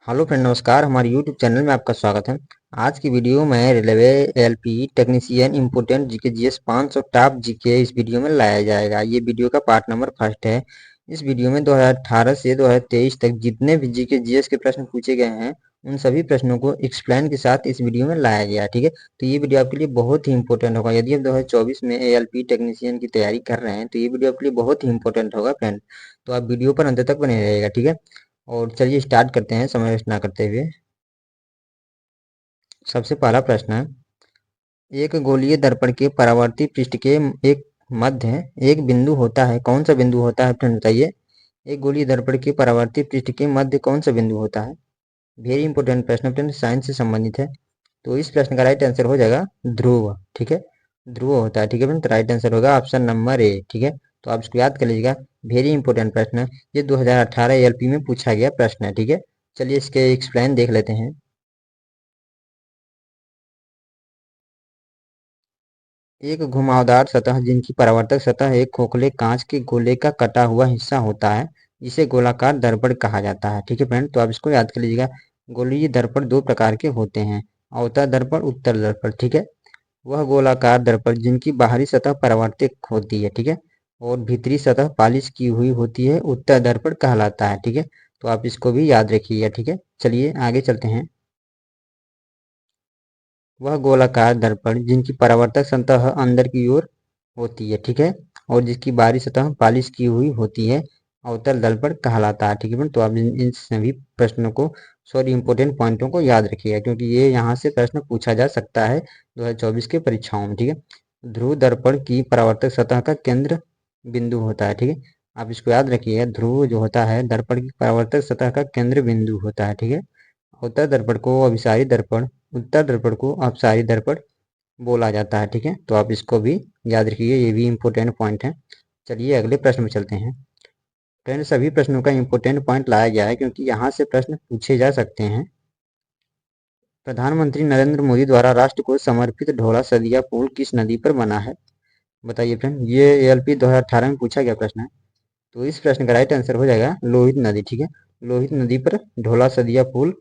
Hello friend, नमस्कार। हमारे YouTube channel में आपका स्वागत है। आज की वीडियो में railway LP technician important GK GS 500 top GK इस वीडियो में लाया जाएगा। ये वीडियो का पार्ट नंबर फर्स्ट है। इस वीडियो में 2018 से 2023 तक जितने भी जीके जीएस के प्रश्न पूछे गए हैं उन सभी प्रश्नों को एक्सप्लेन के साथ इस वीडियो में लाया गया है। ठीक है, तो ये वीडियो आपके लिए बहुत ही इंपॉर्टेंट होगा। यदि आप 2024 में एएलपी टेक्नीशियन की तैयारी कर रहे हैं तो ये वीडियो आपके लिए बहुत ही इंपॉर्टेंट होगा फ्रेंड। तो आप वीडियो पर अंत तक बने रहिएगा। ठीक है, और चलिए स्टार्ट करते हैं समय वेस्ट ना करते हुए। सबसे पहला प्रश्न है, एक गोलीय दर्पण के परावर्ती पृष्ठ के एक मध्य एक बिंदु होता है। कौन सा बिंदु होता है फ्रेंड, बताइए। एक गोलीय दर्पण के परावर्ती पृष्ठ के मध्य कौन सा बिंदु होता है? वेरी इंपॉर्टेंट प्रश्न फ्रेंड, साइंस से संबंधित है। तो इस प्रश्न का राइट आंसर हो जाएगा ध्रुव। ठीक है, ध्रुव होता है। ठीक है फ्रेंड, तो राइट आंसर होगा ऑप्शन नंबर ए। ठीक है, तो आप इसको याद कर लीजिएगा। वेरी इंपॉर्टेंट प्रश्न है, ये 2018 एलपी में पूछा गया प्रश्न है। ठीक है, चलिए इसके एक्सप्लेन देख लेते हैं। एक घुमावदार सतह जिनकी परावर्तक सतह एक खोखले कांच के गोले का कटा हुआ हिस्सा होता है, इसे गोलाकार दर्पण कहा जाता है। ठीक है फ्रेंड, तो आप इसको याद कर लीजिएगा। गोलीय दर्पण दो प्रकार के होते हैं, अवतल दर्पण, उत्तल दर्पण। ठीक है, वह गोलाकार दर्पण जिनकी बाहरी सतह परावर्तक होती है, ठीक है, और भीतरी सतह पालिश की हुई होती है, उत्तल दर्पण कहलाता है। ठीक है, तो आप इसको भी याद रखिएगा। ठीक है, चलिए आगे चलते हैं। वह गोलाकार दर्पण जिनकी परावर्तक सतह अंदर की ओर होती है, ठीक है, और जिसकी बाहरी सतह पालिश की हुई होती है, अवतल दर्पण कहलाता है। ठीक है, तो आप इन सभी प्रश्नों को, सॉरी, इंपोर्टेंट पॉइंटों को याद रखिएगा, क्योंकि ये यहाँ से प्रश्न पूछा जा सकता है 2024 के परीक्षाओं में। ठीक है, ध्रुव दर्पण की परावर्तक सतह का केंद्र बिंदु होता है। ठीक है, आप इसको याद रखिएगा। ध्रुव जो होता है दर्पण की परावर्तक सतह का केंद्र बिंदु होता है। ठीक है, उत्तर दर्पण को अभिसारी दर्पण, उत्तर दर्पण को अपसारी दर्पण बोला जाता है। ठीक है, तो आप इसको भी याद रखिए, ये भी इंपॉर्टेंट पॉइंट है। चलिए अगले प्रश्न में चलते हैं। फ्रेंड, सभी प्रश्नों का इंपॉर्टेंट पॉइंट लाया गया है क्योंकि यहाँ से प्रश्न पूछे जा सकते हैं। प्रधानमंत्री नरेंद्र मोदी द्वारा राष्ट्र को समर्पित ढोला सदिया पुल किस नदी पर बना है? बताइए फ्रेंड, ये एएलपी 2018 में पूछा गया प्रश्न है। तो इस प्रश्न का राइट आंसर हो जाएगा लोहित नदी। ठीक है, लोहित नदी पर ढोला सदिया पुल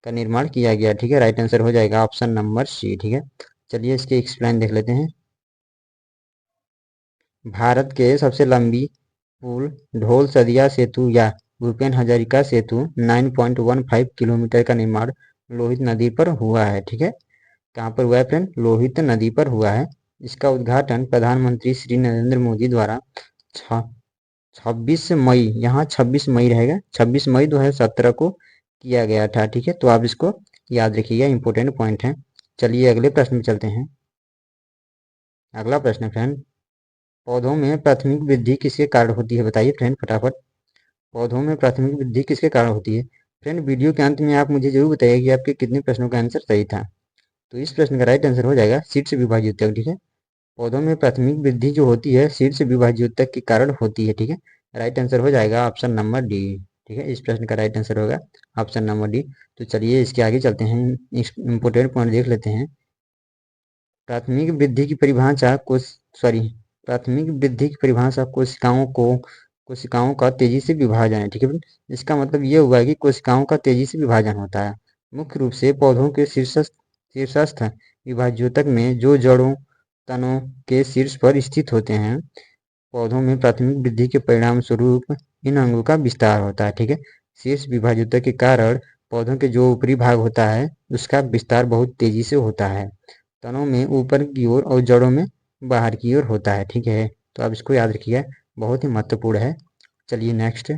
का निर्माण किया गया। ठीक है, राइट आंसर हो जाएगा ऑप्शन नंबर सी। ठीक है, चलिए इसके एक्सप्लेन देख लेते हैं। भारत के सबसे लंबी पुल ढोल सदिया सेतु या भूपेन हजारिका सेतु 9.15 किलोमीटर का निर्माण लोहित नदी पर हुआ है। ठीक है, कहाँ पर हुआ है फ्रेंड? लोहित नदी पर हुआ है। इसका उद्घाटन प्रधानमंत्री श्री नरेंद्र मोदी द्वारा 26 मई, यहाँ 26 मई रहेगा, 26 मई 2017 को किया गया था। ठीक है, तो आप इसको याद रखिएगा, इंपॉर्टेंट पॉइंट है। चलिए अगले प्रश्न में चलते हैं। अगला प्रश्न फ्रेंड, पौधों में प्राथमिक वृद्धि किसके कारण होती है? बताइए फ्रेंड फटाफट। पौधों में प्राथमिक वृद्धि किसके कारण होती है? फ्रेंड, वीडियो के अंत में आप मुझे जरूर बताइए कि आपके कितने प्रश्नों का आंसर सही था। तो इस प्रश्न का राइट आंसर हो जाएगा शीर्ष विभाजित ऊतक। ठीक है, पौधों में प्राथमिक वृद्धि जो होती है शीर्ष विभाजित ऊतक के कारण होती है। ठीक है, राइट आंसर हो जाएगा ऑप्शन नंबर डी। ठीक है, इस प्रश्न का राइट आंसर होगा ऑप्शन नंबर डी। तो चलिए इसके आगे चलते हैं, इंपोर्टेंट पॉइंट देख लेते हैं। प्राथमिक वृद्धि की परिभाषा को, सॉरी, प्राथमिक वृद्धि की परिभाषा कोशिकाओं का तेजी से विभाजन है। ठीक है, इसका मतलब ये हुआ कि कोशिकाओं का तेजी से विभाजन होता है। मुख्य रूप से पौधों के शीर्षस्थ विभाज्योतक में जो जड़ों, तनों के शीर्ष पर स्थित होते हैं, पौधों में प्राथमिक वृद्धि के परिणाम स्वरूप इन अंगों का विस्तार होता है। ठीक है, शीर्ष विभाज्योतक के कारण पौधों के जो ऊपरी भाग होता है उसका विस्तार बहुत तेजी से होता है। तनों में ऊपर की ओर और जड़ों में बाहर की ओर होता है। ठीक है, तो आप इसको याद रखिए, बहुत ही महत्वपूर्ण है। चलिए नेक्स्ट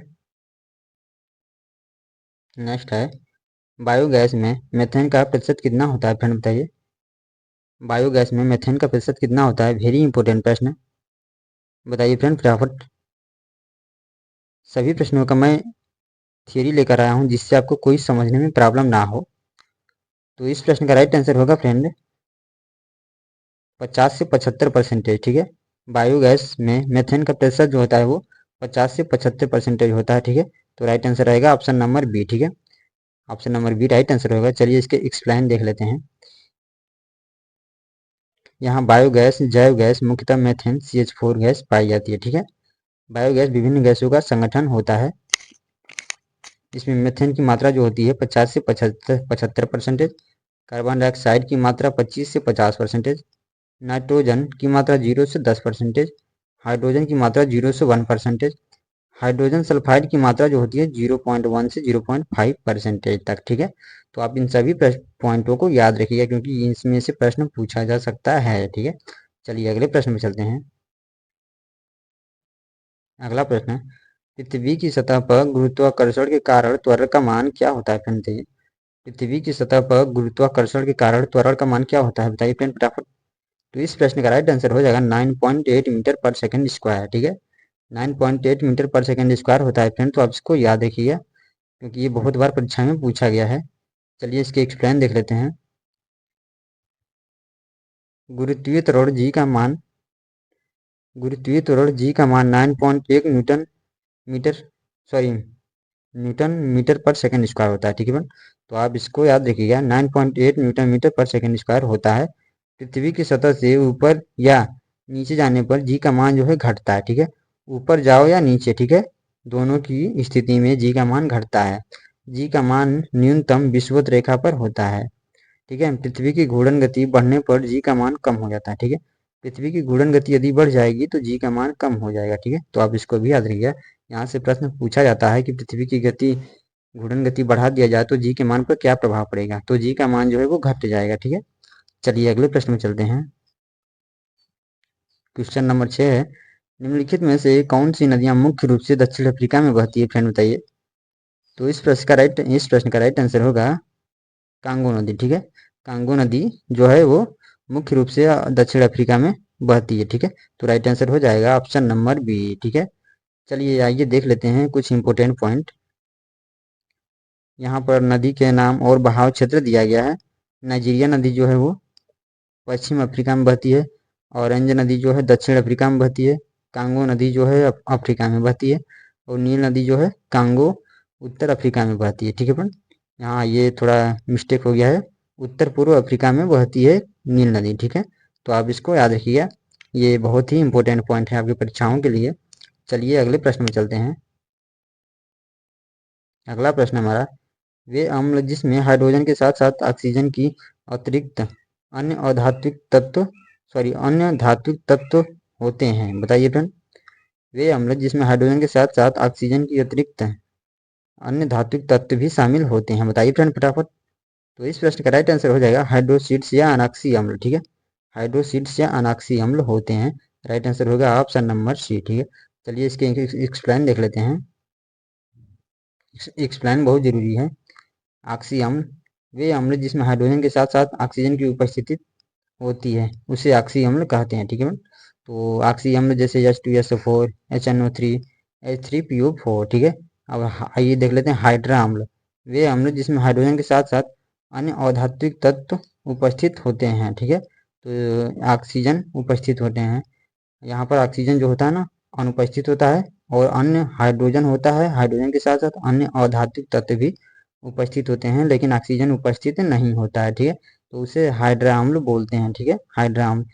नेक्स्ट है, बायोगैस में मेथेन का प्रतिशत कितना होता है? फ्रेंड बताइए, बायोगैस में मेथेन का प्रतिशत कितना होता है? वेरी इंपॉर्टेंट प्रश्न, बताइए फ्रेंड फटाफट। सभी प्रश्नों का मैं थियरी लेकर आया हूँ जिससे आपको कोई समझने में प्रॉब्लम ना हो। तो इस प्रश्न का राइट आंसर होगा फ्रेंड 50 से 75%। ठीक है, बायोगैस में मेथेन का प्रतिशत जो होता है वो 50 से 75% होता है। ठीक है, तो राइट आंसर रहेगा ऑप्शन नंबर बी। ठीक है, option number B right answer होगा। चलिए इसके एक्सप्लेन देख लेते हैं। यहाँ बायोगैस, जैव गैस, मुख्यतः मेथेन CH4 गैस पाई जाती है। ठीक है, बायोगैस विभिन्न गैसों का संगठन होता है। इसमें मीथेन की मात्रा जो होती है 50 से 75%, कार्बन डाइऑक्साइड की मात्रा 25 से 50%, नाइट्रोजन की मात्रा 0 से 10%, हाइड्रोजन की मात्रा 0 से 1%, हाइड्रोजन सल्फाइड की मात्रा जो होती है 0.1 से 0.5% तक। ठीक है, तो आप इन सभी पॉइंटों को याद रखिएगा क्योंकि इसमें से प्रश्न पूछा जा सकता है। ठीक है, चलिए अगले प्रश्न में चलते हैं। अगला प्रश्न है, पृथ्वी की सतह पर गुरुत्वाकर्षण के कारण त्वरण का मान क्या होता है? फ्रेंड बताइए, पृथ्वी की सतह पर गुरुत्वाकर्षण के कारण त्वरण का मान क्या होता है? बताइए फ्रेंड फटाफट। तो इस प्रश्न का राइट आंसर हो जाएगा 9.8 मीटर पर सेकंड स्क्वायर। ठीक है, 9.8 मीटर पर सेकंड स्क्वायर होता है फ्रेंड, तो आप इसको याद रखिएगा क्योंकि ये बहुत बार परीक्षा में पूछा गया है। चलिए इसके एक्सप्लेन देख लेते हैं। गुरुत्वीय त्वरण जी का मान 9.1 न्यूटन मीटर पर सेकंड स्क्वायर होता है। ठीक है बन, तो आप इसको याद रखिएगा 9.8 न्यूटन मीटर पर सेकंड स्क्वायर होता है। पृथ्वी की सतह से ऊपर या नीचे जाने पर जी का मान जो है घटता है। ठीक है, ऊपर जाओ या नीचे, ठीक है, दोनों की स्थिति में जी का मान घटता है। जी का मान न्यूनतम विषुवत रेखा पर होता है। ठीक है, पृथ्वी की घूर्णन गति बढ़ने पर जी का मान कम हो जाता है। ठीक है, पृथ्वी की घूर्णन गति यदि बढ़ जाएगी तो जी का मान कम हो जाएगा। ठीक है, तो आप इसको भी याद रखिएगा। यहाँ से प्रश्न पूछा जाता है कि पृथ्वी की गति घूर्णन गति बढ़ा दिया जाए तो जी के मान पर क्या प्रभाव पड़ेगा, तो जी का मान जो है वो घट जाएगा। ठीक है, चलिए अगले प्रश्न में चलते हैं। क्वेश्चन नंबर 6 है, निम्नलिखित में से कौन सी नदियां मुख्य रूप से दक्षिण अफ्रीका में बहती है? फ्रेंड बताइए। तो इस प्रश्न का राइट आंसर होगा कांगो नदी। ठीक है, कांगो नदी जो है वो मुख्य रूप से दक्षिण अफ्रीका में बहती है। ठीक है, तो राइट आंसर हो जाएगा ऑप्शन नंबर बी। ठीक है, चलिए आइए देख लेते हैं कुछ इंपोर्टेंट पॉइंट। यहाँ पर नदी के नाम और बहाव क्षेत्र दिया गया है। नाइजीरिया नदी जो है वो पश्चिम अफ्रीका में बहती है। ऑरेंज नदी जो है दक्षिण अफ्रीका में बहती है। कांगो नदी जो है अफ्रीका में बहती है। और नील नदी जो है कांगो उत्तर अफ्रीका में बहती है। ठीक है फ्रेंड, यहाँ ये थोड़ा मिस्टेक हो गया है, उत्तर पूर्व अफ्रीका में बहती है नील नदी। ठीक है, तो आप इसको याद रखिएगा, ये बहुत ही इंपॉर्टेंट पॉइंट है आपकी परीक्षाओं के लिए। चलिए अगले प्रश्न में चलते हैं। अगला प्रश्न हमारा, वे अम्ल जिसमें हाइड्रोजन के साथ साथ ऑक्सीजन की अतिरिक्त अन्य अन्य धात्विक तत्व होते हैं? बताइए फ्रेंड। वे अम्ल जिसमें हाइड्रोजन के साथ साथ ऑक्सीजन की अतिरिक्त अन्य धात्विक तत्व भी शामिल होते हैं? बताइए फ्रेंड फटाफट। तो इस प्रश्न का राइट आंसर हो जाएगा हाइड्रोसीड्स या अनाक्सी अम्ल। ठीक है, हाइड्रोसीड्स या अनाक्सी अम्ल होते हैं। राइट आंसर होगा ऑप्शन नंबर सी। ठीक है, चलिए इसके एक्सप्लेन देख लेते हैं। एक्सप्लेन बहुत जरूरी है। ऑक्सी अम्ल वे अम्ल जिसमें हाइड्रोजन के साथ साथ ऑक्सीजन की उपस्थिति होती है उसे ऑक्सी अम्ल कहते हैं। ठीक है, तो ऑक्सी अम्ल जैसे H2SO4, HNO3, H3PO4। ठीक है, अब आइए देख लेते हैं हाइड्रा अम्ल। वे अम्ल जिसमें हाइड्रोजन के साथ साथ अन्य अधात्विक तत्व उपस्थित होते हैं। ठीक है, तो ऑक्सीजन उपस्थित होते हैं, यहाँ पर ऑक्सीजन जो होता है ना अनुपस्थित होता है, और अन्य हाइड्रोजन होता है, हाइड्रोजन के साथ साथ अन्य अधात्विक तत्व भी उपस्थित होते हैं लेकिन ऑक्सीजन उपस्थित नहीं होता है। ठीक है, तो उसे हाइड्रा अम्ल बोलते हैं। ठीक है, हाइड्रा अम्ल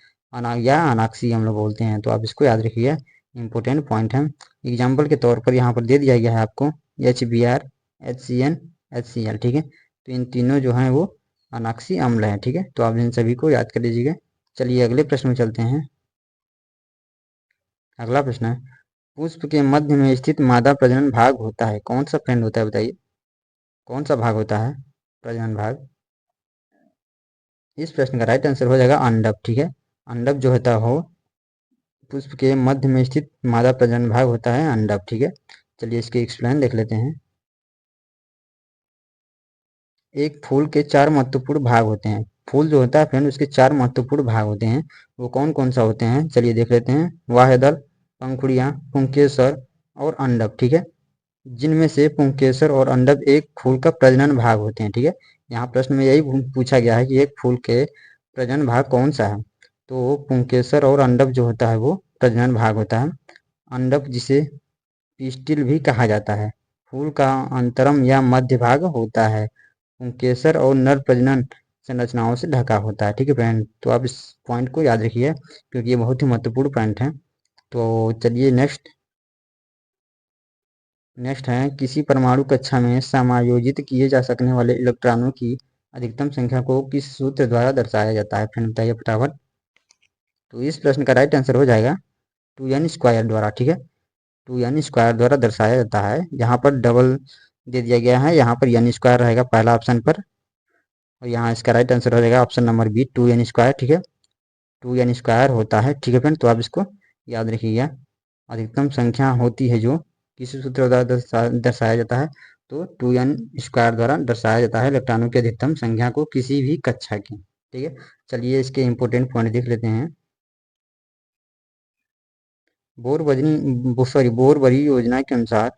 या अनाक्सी अम्ल बोलते हैं, तो आप इसको याद रखिए, इंपॉर्टेंट पॉइंट है। एग्जाम्पल के तौर पर यहाँ पर दे दिया गया है आपको HBr, HCN, HCl। ठीक है, तो इन तीनों जो हैं वो अनाक्सी अम्ल हैं। ठीक है, तो आप इन सभी को याद कर लीजिएगा। चलिए अगले प्रश्न में चलते हैं। अगला प्रश्न है, पुष्प के मध्य में स्थित मादा प्रजनन भाग होता है? कौन सा फ्रेंड होता है? बताइए कौन सा भाग होता है प्रजनन भाग? इस प्रश्न का राइट आंसर हो जाएगा अंडक। ठीक है, अंडक जो होता हो पुष्प के मध्य में स्थित मादा प्रजनन भाग होता है अंडक। ठीक है, चलिए इसके एक्सप्लेन देख लेते हैं। एक फूल के 4 महत्वपूर्ण भाग होते हैं। फूल जो होता है फ्रेंड उसके 4 महत्वपूर्ण भाग होते हैं, वो कौन कौन सा होते हैं? चलिए देख लेते हैं। वाह्यदल, पंखुड़ियाँ, पुंकेसर और अंडक। ठीक है, जिनमें से पुंकेसर और अंडक एक फूल का प्रजनन भाग होते हैं। ठीक है, यहाँ प्रश्न में यही पूछा गया है कि एक फूल के प्रजनन भाग कौन सा है, तो पुंकेसर और अंडक जो होता है वो प्रजनन भाग होता है। अंडक जिसे पिस्टिल भी कहा जाता है, फूल का अंतरम या मध्य भाग होता है। पुंकेसर और नर प्रजनन संरचनाओं से ढका होता है। ठीक है फ्रेंड, तो आप इस पॉइंट को याद रखिए क्योंकि ये बहुत ही महत्वपूर्ण पॉइंट है। तो चलिए नेक्स्ट नेक्स्ट है, किसी परमाणु कक्षा में समायोजित किए जा सकने वाले इलेक्ट्रॉनों की अधिकतम संख्या को किस सूत्र द्वारा दर्शाया जाता है? फ्रेंड बताइए फटाफट। तो इस प्रश्न का राइट आंसर हो जाएगा 2n² द्वारा, ठीक है। 2n² द्वारा दर्शाया जाता है। यहाँ पर डबल दे दिया गया है, यहाँ पर n² रहेगा पहला ऑप्शन पर, और यहाँ इसका राइट आंसर हो जाएगा ऑप्शन नंबर बी 2n², ठीक है। 2n² होता है, ठीक है फ्रेंड। तो आप इसको याद रखिएगा। अधिकतम संख्या होती है जो किसी सूत्र द्वारा दर्शाया जाता है, तो 2n² द्वारा दर्शाया जाता है इलेक्ट्रॉनों की अधिकतम संख्या को किसी भी कक्षा की, ठीक है। चलिए इसके इंपोर्टेंट पॉइंट देख लेते हैं। बोरबरी योजना के अनुसार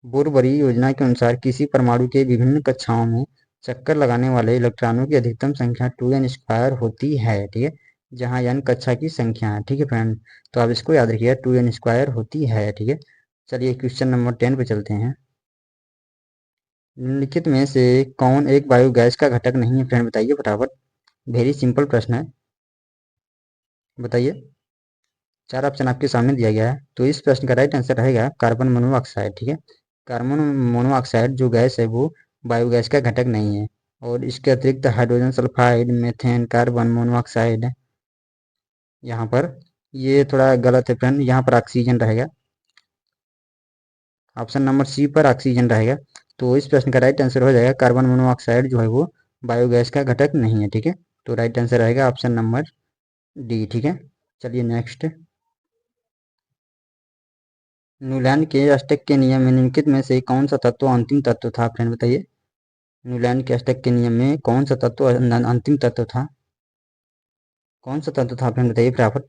बोरबरी योजना के अनुसार किसी परमाणु के विभिन्न कक्षाओं में चक्कर लगाने वाले इलेक्ट्रॉनों की अधिकतम संख्या 2n² होती है, ठीक है। जहां n कक्षा की संख्या है, ठीक है फ्रेंड। तो आप इसको याद रखिएगा, 2n² होती है, ठीक है। चलिए क्वेश्चन नंबर 10 पे चलते हैं। निम्नलिखित में से कौन एक बायोगैस का घटक नहीं है? फ्रेंड बताइए फटाफट। वेरी सिंपल प्रश्न है, बताइए। 4 ऑप्शन आपके सामने दिया गया है। तो इस प्रश्न का राइट आंसर रहेगा कार्बन मोनोऑक्साइड, ठीक है। कार्बन मोनोऑक्साइड जो गैस है वो बायोगैस का घटक नहीं है। और इसके अतिरिक्त hydrogen sulphide, methane, carbon monoxide, यहाँ पर ये थोड़ा गलत है फ्रेंड, यहाँ पर ऑक्सीजन रहेगा। ऑप्शन नंबर सी पर ऑक्सीजन रहेगा। तो इस प्रश्न का राइट आंसर हो जाएगा कार्बन मोनोऑक्साइड जो है वो बायोगैस का घटक नहीं है, ठीक है। तो राइट आंसर रहेगा ऑप्शन नंबर डी, ठीक है। चलिए नेक्स्ट। न्यूलैंड के अष्टक के नियम में निम्नलिखित में से कौन सा तत्व अंतिम तत्व था? फ्रेंड बताइए। न्यूलैंड के अष्टक के नियम में कौन सा तत्व अंतिम तत्व था? कौन सा तत्व था फ्रेंड बताइए फटाफट।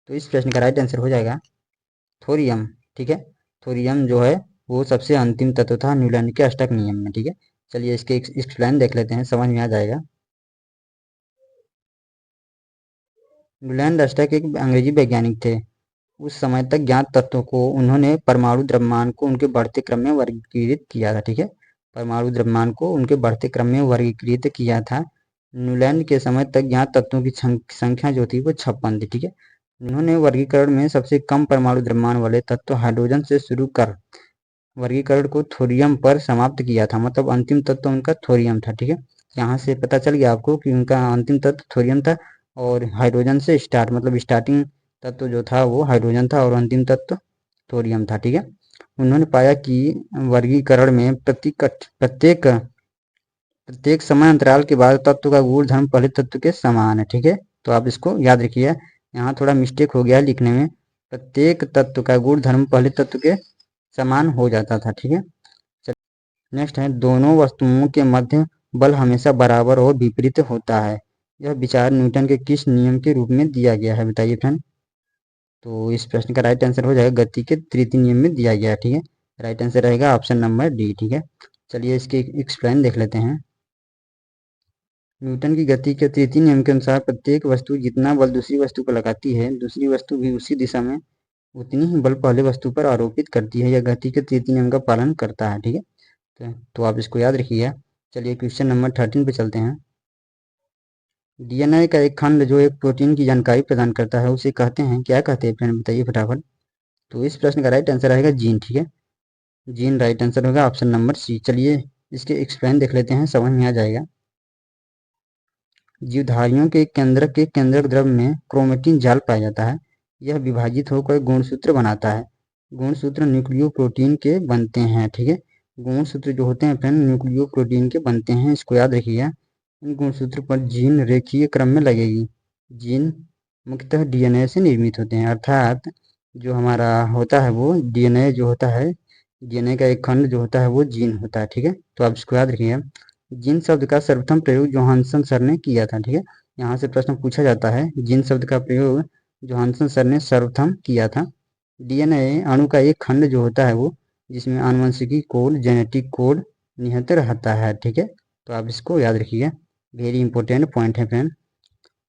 तो इस प्रश्न का राइट आंसर हो जाएगा थोरियम, ठीक है। थोरियम जो है वो सबसे अंतिम तत्व था न्यूलैंड के अष्टक नियम में, ठीक है। चलिए इसके एक्सप्लेन देख लेते हैं, समझ में आ जाएगा। न्यूलैंड अष्टक एक अंग्रेजी वैज्ञानिक थे। उस समय तक ज्ञात तत्वों को उन्होंने परमाणु द्रव्यमान को उनके बढ़ते क्रम में वर्गीकृत किया था, ठीक है। परमाणु द्रव्यमान को उनके बढ़ते क्रम में वर्गीकृत किया था। न्यूलैंड के समय तक ज्ञात तत्वों की संख्या जो थी वो 56 थी, ठीक है। उन्होंने वर्गीकरण में सबसे कम परमाणु द्रव्यमान वाले तत्व हाइड्रोजन से शुरू कर वर्गीकरण को थोरियम पर समाप्त किया था। मतलब अंतिम तत्व उनका थोरियम था, ठीक है। यहाँ से पता चल गया आपको कि उनका अंतिम तत्व थोरियम था, और हाइड्रोजन से स्टार्ट मतलब स्टार्टिंग तत्व जो था वो हाइड्रोजन था, और अंतिम तत्व थोरियम था, ठीक है। उन्होंने पाया कि वर्गीकरण में प्रत्येक समय अंतराल के बाद तत्व का गुणधर्म पहले तत्व के समान है, ठीक है। तो आप इसको याद रखिए, यहाँ थोड़ा मिस्टेक हो गया लिखने में। प्रत्येक तत्व का गुणधर्म पहले तत्व के समान हो जाता था, ठीक है। नेक्स्ट है, दोनों वस्तुओं के मध्य बल हमेशा बराबर और विपरीत होता है। यह विचार न्यूटन के किस नियम के रूप में दिया गया है? बताइए फ्रेंड। तो इस प्रश्न का राइट आंसर हो जाएगा गति के तृतीय नियम में दिया गया है, ठीक है। राइट आंसर रहेगा ऑप्शन नंबर डी, ठीक है। चलिए इसके एक्सप्लेन देख लेते हैं। न्यूटन की गति के तृतीय नियम के अनुसार प्रत्येक वस्तु जितना बल दूसरी वस्तु पर लगाती है, दूसरी वस्तु भी उसी दिशा में उतनी ही बल पहले वस्तु पर आरोपित करती है। यह गति के तृतीय नियम का पालन करता है, ठीक है। तो आप इसको याद रखिए। चलिए क्वेश्चन नंबर 13 पे चलते हैं। डीएनए का एक खंड जो एक प्रोटीन की जानकारी प्रदान करता है उसे कहते हैं, क्या कहते हैं फ्रेंड बताइए फटाफट। तो इस प्रश्न का राइट आंसर रहेगा जीन, ठीक है। जीन राइट आंसर होगा ऑप्शन नंबर सी। चलिए इसके एक्सप्लेन देख लेते हैं, समझ में आ जाएगा। जीवधारियों के केंद्रक द्रव्य में क्रोमेटिन जाल पाया जाता है। यह विभाजित होकर गुणसूत्र बनाता है। गुणसूत्र न्यूक्लियोप्रोटीन के बनते हैं, ठीक है। गुणसूत्र जो होते हैं फ्रेंड न्यूक्लियोप्रोटीन के बनते हैं, इसको याद रखिएगा। इन गुणसूत्र पर जीन रेखीय क्रम में लगेगी। जीन मुख्यतः डीएनए से निर्मित होते हैं, अर्थात जो हमारा होता है वो डीएनए जो होता है, डीएनए का एक खंड जो होता है वो जीन होता है, ठीक है। तो आप इसको याद रखिएगा। जीन शब्द का सर्वप्रथम प्रयोग जोहानसन सर ने किया था, ठीक है। यहाँ से प्रश्न पूछा जाता है, जीन शब्द का प्रयोग जोहानसन सर ने सर्वप्रथम किया था। डीएनए अणु का एक खंड जो होता है वो, जिसमें आनुवंशिकी कोड जेनेटिक कोड निहित रहता है, ठीक है। तो आप इसको याद रखिएगा, वेरी इंपॉर्टेंट पॉइंट है फ्रेंड।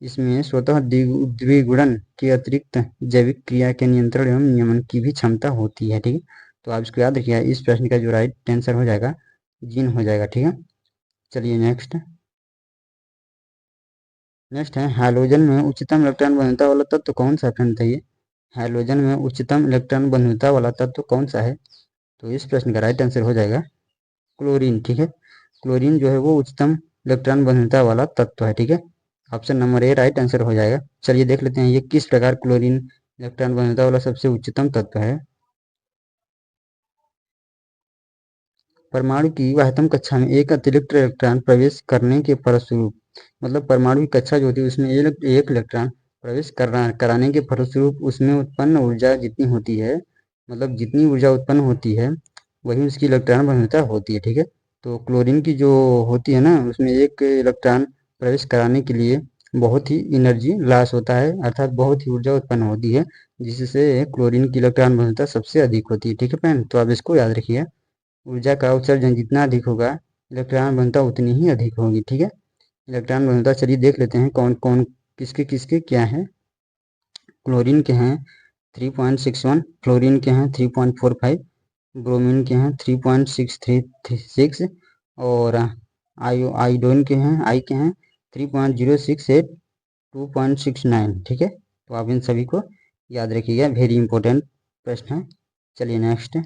इसमें स्वतः द्विगुणन के अतिरिक्त जैविक क्रिया के नियंत्रण एवं नियमन की भी क्षमता होती है, ठीक है। तो आप इसको याद रखिएगा। इस प्रश्न का जो राइट आंसर हो जाएगा जीन हो जाएगा, ठीक है। चलिए नेक्स्ट है, हाइड्रोजन में उच्चतम इलेक्ट्रॉन घनत्व वाला तत्व कौन सा फ्रेंड बताइए। हाइड्रोजन में उच्चतम इलेक्ट्रॉन बंधुता वाला तत्व कौन सा है? तो इस प्रश्न का राइट आंसर हो जाएगा क्लोरीन। ठीक है, क्लोरीन जो है वो उच्चतम इलेक्ट्रॉन बंधुता वाला तत्व है। ठीक है, option number A right answer हो जाएगा। चलिए देख लेते हैं ये किस प्रकार क्लोरीन इलेक्ट्रॉन बंधुता वाला सबसे उच्चतम तत्व है। परमाणु की वाह्यतम कक्षा में एक अतिरिक्त इलेक्ट्रॉन प्रवेश करने के फलस्वरूप, मतलब परमाणु की कक्षा जो होती है उसमें एक इलेक्ट्रॉन प्रवेश कराने के फलस्वरूप उसमें उत्पन्न ऊर्जा जितनी होती है, मतलब जितनी ऊर्जा उत्पन्न होती है वही उसकी इलेक्ट्रॉन बंधुता होती है। ठीक है, तो क्लोरीन की जो होती है ना उसमें एक इलेक्ट्रॉन प्रवेश कराने के लिए बहुत ही एनर्जी लॉस होता है, अर्थात बहुत ही ऊर्जा उत्पन्न होती है, जिससे क्लोरीन की इलेक्ट्रॉन बंधुता सबसे अधिक होती है। ठीक है फ्रेंड, तो आप इसको याद रखिए, ऊर्जा का उत्सर्जन जितना अधिक होगा इलेक्ट्रॉन घनता उतनी ही अधिक होगी। ठीक है, इलेक्ट्रॉन घनता चलिए देख लेते हैं कौन कौन किसके किसके क्या है। क्लोरीन के हैं 3.61, फ्लोरीन के हैं 3.45, ब्रोमीन के हैं 3.636 और आयोडीन के हैं आई के हैं 3.068, 2.69। ठीक है, तो आप इन सभी को याद रखिएगा, वेरी इंपॉर्टेंट प्रश्न है। चलिए नेक्स्ट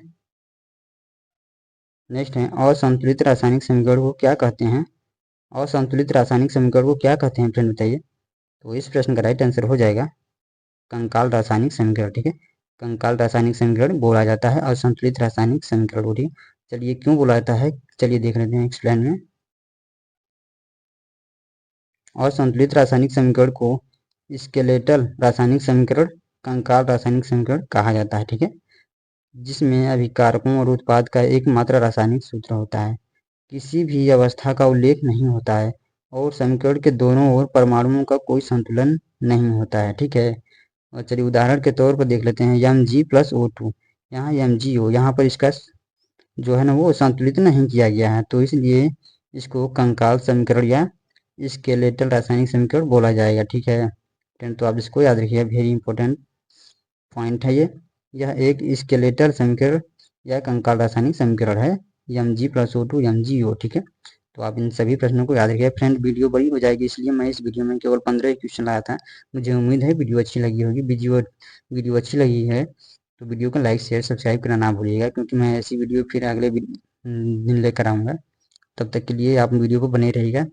है असंतुलित रासायनिक समीकरण को क्या कहते हैं? असंतुलित रासायनिक समीकरण को क्या कहते हैं फ्रेंड बताइए? तो इस प्रश्न का राइट आंसर हो जाएगा कंकाल रासायनिक समीकरण। ठीक है, कंकाल रासायनिक समीकरण बोला जाता है असंतुलित रासायनिक समीकरण को। ठीक, चलिए क्यों बोला जाता है चलिए देख लेते हैं एक्सप्लेन में। असंतुलित रासायनिक समीकरण को स्केलेटल रासायनिक समीकरण, कंकाल रासायनिक समीकरण कहा जाता है। ठीक है, जिसमें अभिकारकों और उत्पाद का एकमात्र रासायनिक सूत्र होता है, किसी भी अवस्था का उल्लेख नहीं होता है और समीकरण के दोनों ओर परमाणुओं का कोई संतुलन नहीं होता है। ठीक है, और चलिए उदाहरण के तौर पर देख लेते हैं Mg+O2, यहाँ MgO, यहाँ पर इसका जो है ना वो संतुलित नहीं किया गया है, तो इसलिए इसको कंकाल समीकरण या स्केलेटल रासायनिक समीकरण बोला जाएगा। ठीक है, तो आप इसको याद रखिए, वेरी इंपॉर्टेंट पॉइंट है ये। यह एक स्केलेटल समीकरण या कंकाल रासायनिक समीकरण है Mg+O2 MgO। ठीक है, तो आप इन सभी प्रश्नों को याद रखिए फ्रेंड। वीडियो बड़ी हो जाएगी इसलिए मैं इस वीडियो में केवल 15 क्वेश्चन लाया था। मुझे उम्मीद है वीडियो अच्छी लगी होगी। वीडियो अच्छी लगी है तो वीडियो को लाइक शेयर सब्सक्राइब करना ना भूलिएगा, क्योंकि मैं ऐसी वीडियो फिर अगले दिन लेकर आऊँगा। तब तक के लिए आप वीडियो को बने रहिएगा।